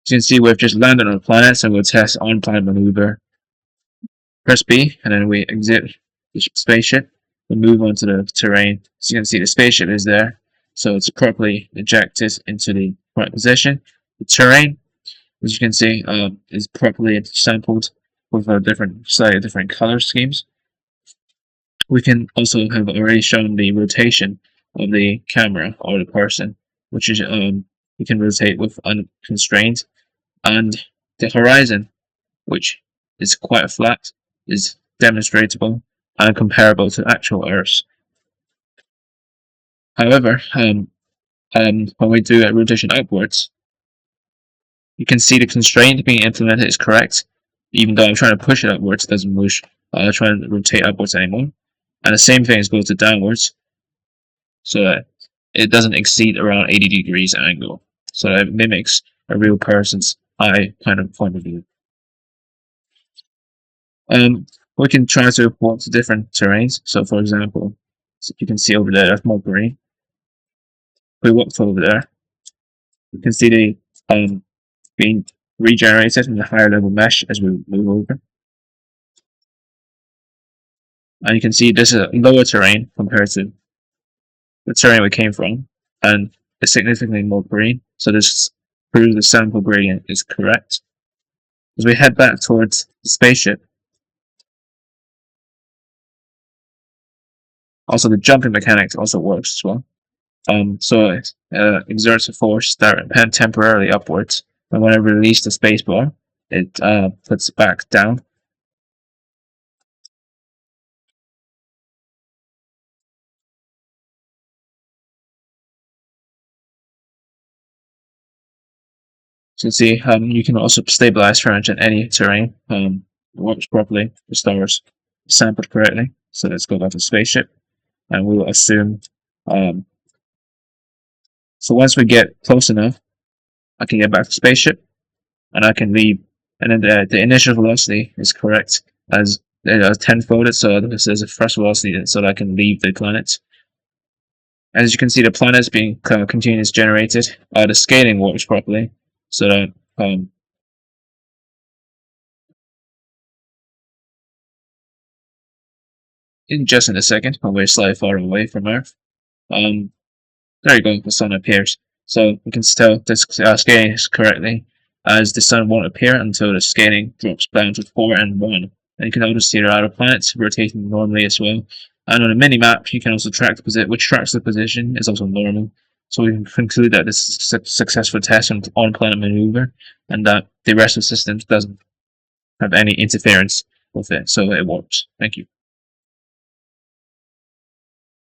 As you can see, we've just landed on a planet, so we'll test on-planet maneuver. Press B, and then we exit the spaceship. We move on to the terrain. As you can see, the spaceship is there, so it's properly ejected into the correct position. The terrain, as you can see, is properly sampled with slightly different color schemes. We can also have already shown the rotation of the camera or the person, which is we can rotate with unconstrained, and the horizon, which is quite flat, is demonstrable and comparable to actual Earth. However, when we do a rotation upwards, you can see the constraint being implemented is correct, even though I'm trying to push it upwards, it doesn't move. I'm trying to rotate upwards anymore. And the same thing goes to downwards, so that it doesn't exceed around 80 degrees angle. So that it mimics a real person's eye kind of point of view. We can try to report to different terrains. So for example, you can see over there, that's more green. We walked over there. You can see the being regenerated in the higher level mesh as we move over. And you can see this is a lower terrain compared to the terrain we came from, and it's significantly more green. So this proves the sample gradient is correct. As we head back towards the spaceship, also the jumping mechanics also works as well. So it exerts a force that temporarily upwards, and when I release the spacebar, it puts it back down. So you see, you can also stabilize furniture in any terrain. It works properly. The stars sampled correctly. So let's go back to the spaceship, and we will assume. So once we get close enough, I can get back to the spaceship, and I can leave. And then the initial velocity is correct as 10-folded. So this is a thrust velocity, so that I can leave the planet. As you can see, the planet is being continuously generated. The scaling works properly, so that in just a second, when we're slightly far away from Earth, there you go, the sun appears. So we can tell this scaling is correctly, as the sun won't appear until the scaling drops down to 4 and 1. And you can also see the outer planets rotating normally as well. And on a mini map, you can also track the position, which tracks the position, is also normal. So we can conclude that this is a successful test on planet maneuver, and that the rest of the system doesn't have any interference with it, so it works. Thank you.